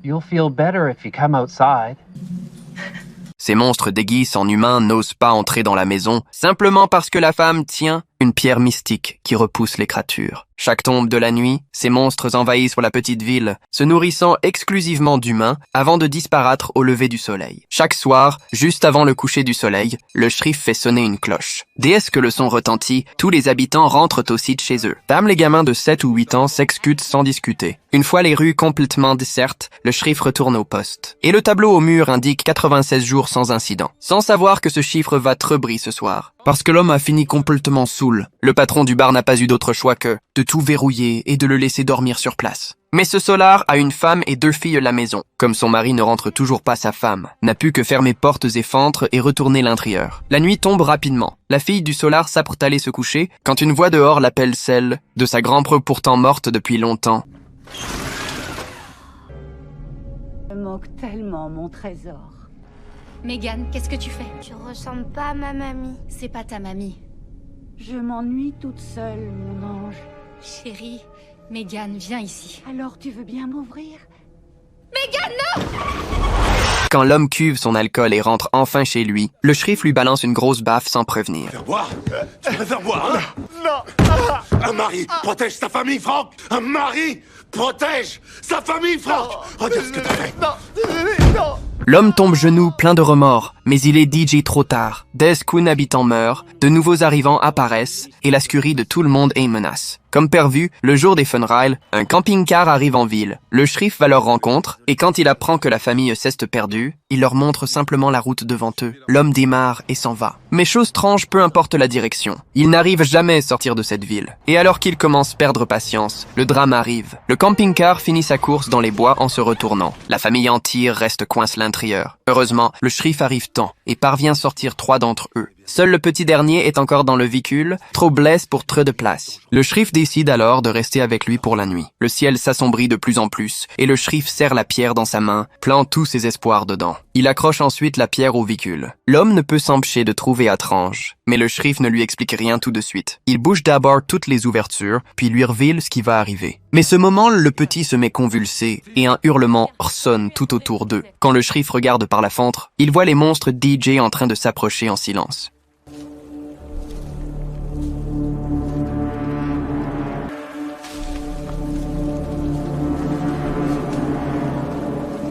You'll feel better if you come outside. Ces monstres déguisés en humains n'osent pas entrer dans la maison, simplement parce que la femme tient une pierre mystique qui repousse les créatures. Chaque tombe de la nuit, ces monstres envahissent la petite ville, se nourrissant exclusivement d'humains avant de disparaître au lever du soleil. Chaque soir, juste avant le coucher du soleil, le shérif fait sonner une cloche. Dès que le son retentit, tous les habitants rentrent aussi de chez eux. Même les gamins de 7 ou 8 ans s'excutent sans discuter. Une fois les rues complètement désertes, le shérif retourne au poste. Et le tableau au mur indique 96 jours sans incident. Sans savoir que ce chiffre va trebris ce soir. Parce que l'homme a fini complètement saoul. Le patron du bar n'a pas eu d'autre choix que de tout verrouiller et de le laisser dormir sur place. Mais ce Solar a une femme et 2 filles à la maison. Comme son mari ne rentre toujours pas sa femme, n'a pu que fermer portes et fenêtres et retourner l'intérieur. La nuit tombe rapidement. La fille du Solar s'apprête à aller se coucher quand une voix dehors l'appelle celle de sa grand-preux pourtant morte depuis longtemps. Je manque tellement mon trésor. Megan, qu'est-ce que tu fais? Tu ressembles pas à ma mamie. C'est pas ta mamie. Je m'ennuie toute seule, mon ange. Chérie, Megan, viens ici. Alors tu veux bien m'ouvrir? Megan, non! Quand l'homme cuve son alcool et rentre enfin chez lui, le shérif lui balance une grosse baffe sans prévenir. Faire boire? Tu préfères boire, hein? Non! Un mari protège sa famille, Franck! Un mari protège sa famille, Franck! Regarde ce que t'as fait! Non! L'homme tombe genoux plein de remords, mais il est DJ trop tard. Dès qu'un habitant meurt, de nouveaux arrivants apparaissent et la scurie de tout le monde est une menace. Comme prévu, le jour des funérailles, un camping-car arrive en ville. Le shérif va leur rencontre et quand il apprend que la famille s'est perdue, il leur montre simplement la route devant eux. L'homme démarre et s'en va. Mais chose étrange, peu importe la direction. Il n'arrive jamais à sortir de cette ville. Et alors qu'il commence à perdre patience, le drame arrive. Le camping-car finit sa course dans les bois en se retournant. La famille entière reste coincée à l'intérieur. Heureusement, le shérif arrive temps et parvient à sortir 3 d'entre eux. Seul le petit dernier est encore dans le véhicule, trop blesse pour trop de place. Le shérif décide alors de rester avec lui pour la nuit. Le ciel s'assombrit de plus en plus et le shérif serre la pierre dans sa main, plante tous ses espoirs dedans. Il accroche ensuite la pierre au véhicule. L'homme ne peut s'empêcher de trouver étrange, mais le shérif ne lui explique rien tout de suite. Il bouge d'abord toutes les ouvertures, puis lui révèle ce qui va arriver. Mais ce moment, le petit se met convulsé et un hurlement ressonne tout autour d'eux. Quand le shérif regarde par la fenêtre, il voit les monstres DJ en train de s'approcher en silence.